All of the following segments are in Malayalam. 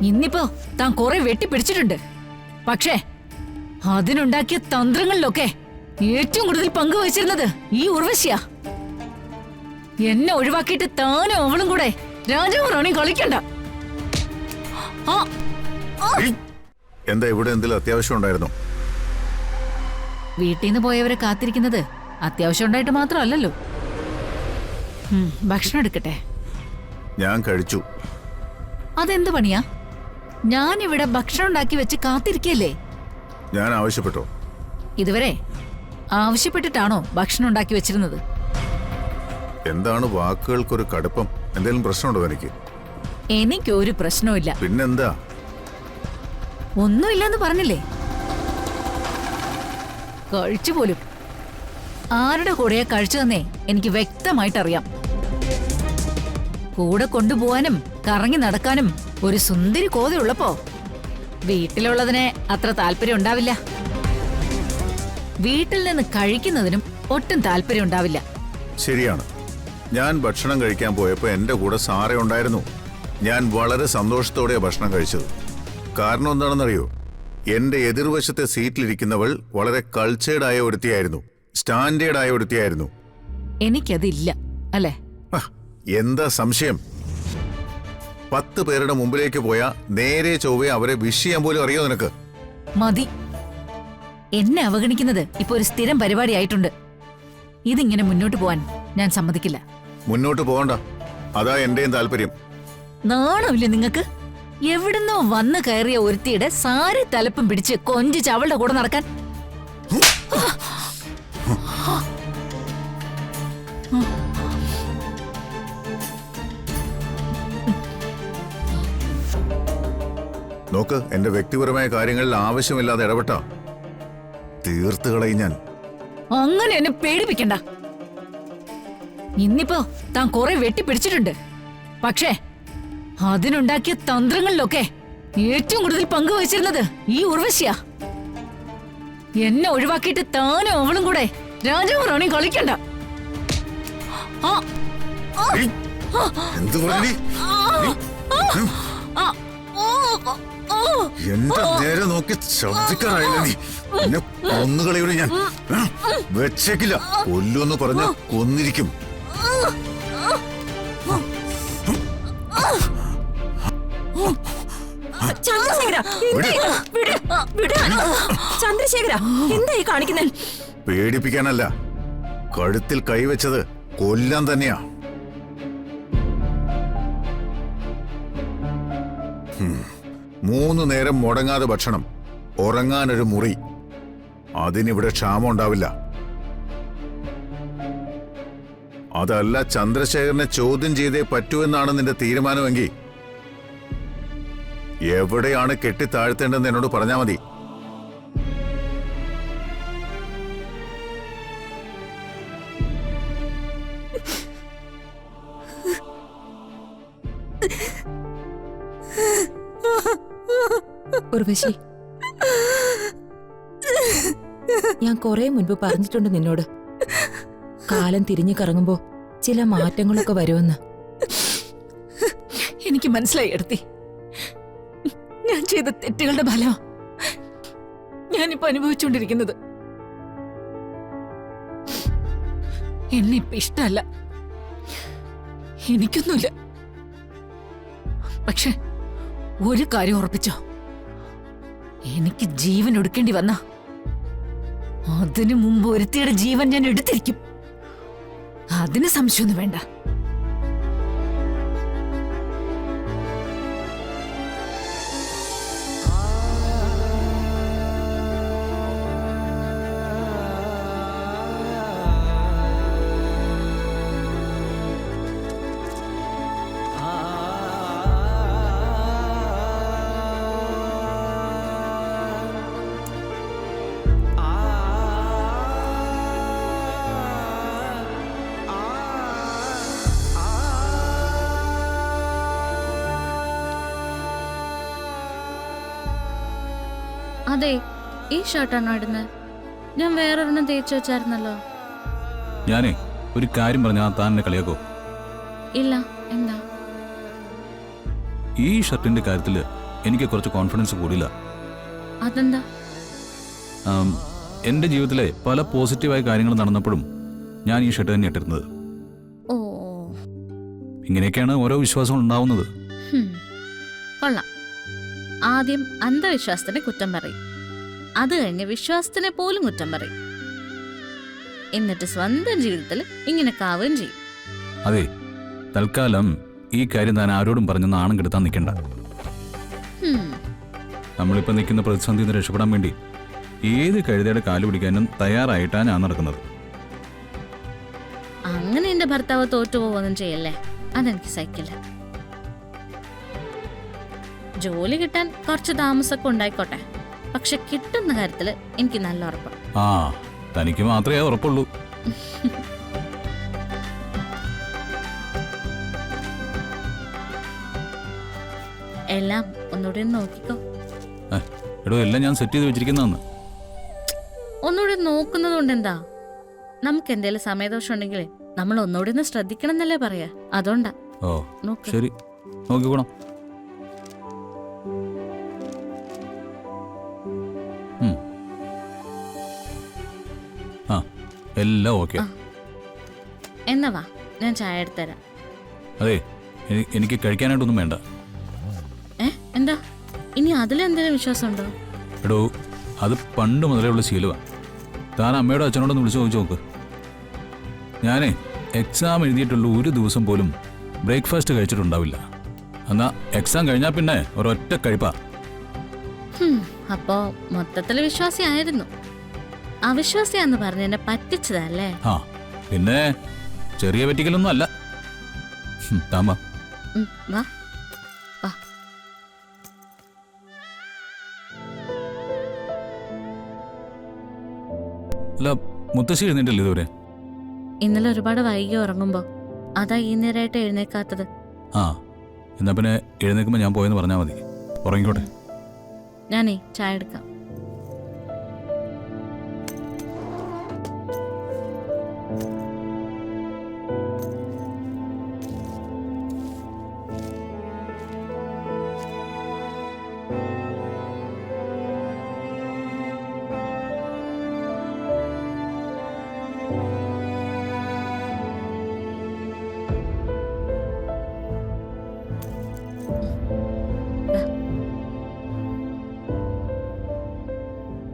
ഇന്നിപ്പോ താൻ കുറെ വെട്ടിപ്പിടിച്ചിട്ടുണ്ട്. പക്ഷേ അതിനുണ്ടാക്കിയ തന്ത്രങ്ങളിലൊക്കെ ഏറ്റവും കൂടുതൽ പങ്കുവച്ചിരുന്നത് ഈ ഉർവശിയാ. എന്നെ ഒഴിവാക്കിയിട്ട് താനും അവളും കൂടെ രാജാവ് റാണി കളിക്കണ്ട. എന്താ ഇവിടെ എന്തെങ്കിലും അത്യാവശ്യം ഉണ്ടായിരുന്നോ? വീട്ടിൽ നിന്ന് പോയവരെ കാത്തിരിക്കുന്നത് അത്യാവശ്യം ഉണ്ടായിട്ട് മാത്രമല്ലല്ലോ. ഭക്ഷണം എടുക്കട്ടെ. ഞാൻ കഴിച്ചു. അതെന്ത് പണിയാ? ഞാനിവിടെ ഭക്ഷണം ഉണ്ടാക്കി വെച്ച് കാത്തിരിക്കല്ലേ? ഞാൻ ആവശ്യപ്പെട്ടോ? ഇതുവരെ ആവശ്യപ്പെട്ടിട്ടാണോ ഭക്ഷണം ഉണ്ടാക്കി വെച്ചിരുന്നത്? എന്താണ് വാക്കുകൾക്കൊരു കടുപ്പം? എന്തെങ്കിലും പ്രശ്നമുണ്ടോ എനിക്ക്? എനിക്കൊരു പ്രശ്നവുമില്ല. പിന്നെന്താ? ഒന്നുമില്ലെന്ന് പറഞ്ഞില്ലേ? കഴിച്ചു പോലും. ആരുടെ കൂടെയാ കഴിച്ചതെന്നേ എനിക്ക് വ്യക്തമായിട്ടറിയാം. കൂടെ കൊണ്ടുപോവാനും കറങ്ങി നടക്കാനും ഒരു സുന്ദരി കോതയുള്ളപ്പോ വീട്ടിലുള്ളതിനെ അത്ര താല്പര്യം ഉണ്ടാവില്ല. വീട്ടിൽ നിന്ന് കഴിക്കുന്നതിനും ഒട്ടും താല്പര്യം ഉണ്ടാവില്ല. ശരിയാണ്. ഞാൻ ഭക്ഷണം കഴിക്കാൻ പോയപ്പോ എന്റെ കൂടെ സാറ ഉണ്ടായിരുന്നു. ഞാൻ വളരെ സന്തോഷത്തോടെയാണ് ഭക്ഷണം കഴിച്ചത്. കാരണം എന്താണെന്നറിയോ? എന്റെ എതിർവശത്തെ സീറ്റിലിരിക്കുന്നവൾ വളരെ കൾച്ചേർഡായ ഒരുത്തിയായിരുന്നു, സ്റ്റാൻഡേർഡായ ഒരുത്തിയായിരുന്നു. എനിക്കതില്ല അല്ലേ? എന്താ സംശയം? 10 പേരുടെ മുമ്പിലേക്ക് പോയാ നേരെ ചൊവ്വേ അവരെ വിഷ് ചെയ്യാൻ പോലും അറിയോ നിനക്ക്? മതി. എന്നെ അവഗണിക്കുന്നത് ഇപ്പൊ ഒരു സ്ഥിരം പരിപാടിയായിട്ടുണ്ട്. ഇതിങ്ങനെ മുന്നോട്ട് പോവാൻ ഞാൻ സമ്മതിക്കില്ല. മുന്നോട്ട് പോകണ്ട, അതാ എന്റെയും താല്പര്യം. നാണമില്ലേ നിങ്ങക്ക്? എവിടുന്നോ വന്ന് കയറിയ ഒരുത്തിയുടെ സാരി തലപ്പും പിടിച്ച് കൊഞ്ചിച്ച് അവളുടെ കൂടെ നടക്കാൻ. നോക്ക്, എന്റെ വ്യക്തിപരമായ കാര്യങ്ങളിൽ ആവശ്യമില്ലാതെ ഇടപെട്ട തീർത്ത് കളയും ഞാൻ. അങ്ങനെ എന്നെ പേടിപ്പിക്കണ്ട. ഇന്നിപ്പോ താൻ കുറെ വെട്ടിപ്പിടിച്ചിട്ടുണ്ട്. പക്ഷേ അതിനുണ്ടാക്കിയ തന്ത്രങ്ങളിലൊക്കെ ഏറ്റവും കൂടുതൽ പങ്കുവച്ചിരുന്നത് ഈ ഉർവശിയാ. എന്നെ ഒഴിവാക്കിയിട്ട് താനും അവളും കൂടെ രാജാവ് റാണി കളിക്കണ്ട. എന്ത് പറഞ്ഞു? എന്റെ നേരെ നോക്കി ശബ്ദിക്കാനായില്ല നീ. എന്നെ കൊന്നുകളയൂടെ ഞാൻ. വെച്ചേക്കില്ല. കൊല്ലുമെന്ന് പറഞ്ഞ കൊന്നിരിക്കും. ചന്ദ്രശേഖര, എന്തായി കാണിക്കുന്നേ? പേടിപ്പിക്കാനല്ല, കഴുത്തിൽ കൈവച്ചത് കൊല്ലാൻ തന്നെയാ. 3 നേരം മുടങ്ങാതെ ഭക്ഷണം, ഉറങ്ങാനൊരു മുറി. അതിനിവിടെ ക്ഷാമം ഉണ്ടാവില്ല. അതല്ല ചന്ദ്രശേഖരനെ ചോദ്യം ചെയ്തേ പറ്റൂ എന്നാണ് നിന്റെ തീരുമാനമെങ്കിൽ എവിടെയാണ് കെട്ടിത്താഴ്ത്തേണ്ടതെന്ന് എന്നോട് പറഞ്ഞാ മതി. ഉർവശി, ഞാൻ കുറെ മുൻപ് പറഞ്ഞിട്ടുണ്ട് നിന്നോട്, കാലം തിരിഞ്ഞു കറങ്ങുമ്പോ ചില മാറ്റങ്ങളൊക്കെ വരുമെന്ന്. എനിക്ക് മനസ്സിലായി എടുത്തി. ഞാൻ ചെയ്ത തെറ്റുകളുടെ ഫലം ഞാനിപ്പോ അനുഭവിച്ചുകൊണ്ടിരിക്കുന്നത്. എന്നെ ഇപ്പൊ ഇഷ്ടമല്ല, എനിക്കൊന്നുമില്ല. പക്ഷെ ഒരു കാര്യം ഉറപ്പിച്ചോ, എനിക്ക് ജീവൻ എടുക്കേണ്ടി വന്ന അതിനു മുമ്പ് ഒരുത്തിയുടെ ജീവൻ ഞാൻ എടുത്തിരിക്കും. അതിന് സംശയമൊന്നും വേണ്ട. അതെ, ഈ ഷർട്ടാണോ ഇടുന്നത്? ഞാൻ വേറൊരെണ്ണം തേച്ചു വെച്ചായിരുന്നല്ലോ. ഞാനേ ഒരു കാര്യം പറഞ്ഞാൽ താൻ എന്നെ കളിയാക്കോ? ഇല്ല. എന്താ? ഈ ഷർട്ടിന്റെ കാര്യത്തില് എനിക്ക് കുറച്ച് കോൺഫിഡൻസ് കൂടില്ല. അതെന്താ? എൻ്റെ ജീവിതത്തിലെ പല പോസിറ്റീവായ കാര്യങ്ങൾ നടന്നപ്പോഴും ഞാൻ ഈ ഷർട്ട് തന്നെ ഇട്ടിരുന്നത്. ഓ, ഇങ്ങനെയൊക്കെയാണ് ഓരോ വിശ്വാസങ്ങൾ ഉണ്ടാവുന്നത്. കൊള്ളാം. ആദ്യം അന്ധവിശ്വാസത്തിനെ കുറ്റം പറയും, അത് കഴിഞ്ഞ് വിശ്വാസത്തിനെ പോലും കുറ്റം പറയും, എന്നിട്ട് സ്വന്തം ജീവിതത്തിൽ ഇങ്ങനെ കാവുകയും ചെയ്യും. അതെ, തൽക്കാലം ഈ കാര്യം താൻ ആരോടും പറഞ്ഞ് നാണം കെടുത്താൻ നിൽക്കണ്ട. നമ്മളിപ്പോൾ നിൽക്കുന്ന പ്രതിസന്ധിയിൽ നിന്ന് രക്ഷപ്പെടാൻ വേണ്ടി ഏത് കഴുതയുടെ കാല് പിടിക്കാനും തയ്യാറായിട്ടാണ് ഞാൻ നടക്കുന്നത്. അങ്ങനെ എന്റെ ഭർത്താവ് തോറ്റുപോകുകയൊന്നും ചെയ്യല്ലേ, അതെനിക്ക് സഹിക്കില്ല. ജോലി കിട്ടാൻ കുറച്ച് താമസമൊക്കെ ഉണ്ടായിക്കോട്ടെ, പക്ഷെ കിട്ടുന്ന കാര്യത്തില് എനിക്ക് നല്ല ഉറപ്പ്. ആ, തനിക്ക് മാത്രമേ ഉറപ്പുള്ളൂ. എല്ലാം ഒന്നുകൂടി ഒന്ന് നോക്കിക്കോ. എടോ, എല്ലാം ഞാൻ സെറ്റ് ചെയ്ത് വെച്ചിരിക്കുന്നതെന്ന്. ഒന്നുകൂടി നോക്കുന്നത് കൊണ്ട് എന്താ? നമുക്ക് എന്തേലും സമയദോഷം ഉണ്ടെങ്കിൽ നമ്മൾ ഒന്നുകൂടി ഒന്ന് ശ്രദ്ധിക്കണം എന്നല്ലേ പറയാ, അതുകൊണ്ടാ. ഓ നോക്ക്. ശരി, നോക്കിക്കോണം. ആ, എല്ലാം ഓക്കെ. എന്നാ വാ, ഞാൻ ചായ എടുത്തരാം. അതെ, എനിക്ക് കഴിക്കാനായിട്ടൊന്നും വേണ്ട. എന്താ ഇനി അതിലെന്തെങ്കിലും വിശ്വാസം ഉണ്ടോ? എടോ, അത് പണ്ട് മുതലേ ഉള്ള ശീലമാണ്. താൻ അമ്മയോടും അച്ഛനോടൊന്ന് വിളിച്ചു ചോദിച്ചു നോക്ക്. ഞാനേ എക്സാം എഴുതിയിട്ടുള്ള ഒരു ദിവസം പോലും ബ്രേക്ക്ഫാസ്റ്റ് കഴിച്ചിട്ടുണ്ടാവില്ല. എന്നാ എക്സാം കഴിഞ്ഞാൽ പിന്നെ ഒരൊറ്റ കഴിപ്പാ. അപ്പോ മൊത്തത്തില് വിശ്വാസിയായിരുന്നു. അവിശ്വാസിയാന്ന് പറഞ്ഞ് എന്നെ പറ്റിച്ചതല്ലേ? ആ, പിന്നെ ചെറിയ പറ്റിക്കലൊന്നും അല്ല. താമ വാ വാ. അല്ല, മുത്തശ്ശി എഴുന്നേറ്റല്ലേ ഇതുവരെ? ഇന്നലെ ഒരുപാട് വൈകി ഉറങ്ങുമ്പോ അതാ ഈ നേരമായിട്ട് എഴുന്നേക്കാത്തത്. ആ, എന്നാ പിന്നെ എഴുന്നേൽക്കുമ്പോൾ ഞാൻ പോയെന്ന് പറഞ്ഞാൽ മതി. ഉറങ്ങിക്കോട്ടെ. ഞാനേ ചായ എടുക്കാം.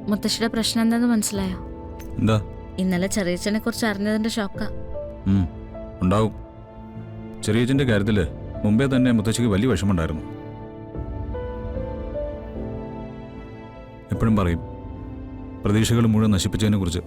മുത്തശ്ശിയുടെ പ്രശ്നം എന്താന്ന് മനസ്സിലായോ? എന്താ? ഇന്നലെ ചെറിയച്ഛനെ കുറിച്ച് അറിഞ്ഞതിന്റെ ഷോക്കാ. ഉണ്ടാവും. ചെറിയച്ഛൻ്റെ കാര്യത്തിൽ മുമ്പേ തന്നെ മുത്തശ്ശിക്ക് വലിയ വിഷമമുണ്ടായിരുന്നു. എപ്പോഴും പറയും, പ്രതീക്ഷകൾ മുഴുവൻ നശിപ്പിച്ചതിനെ കുറിച്ച്.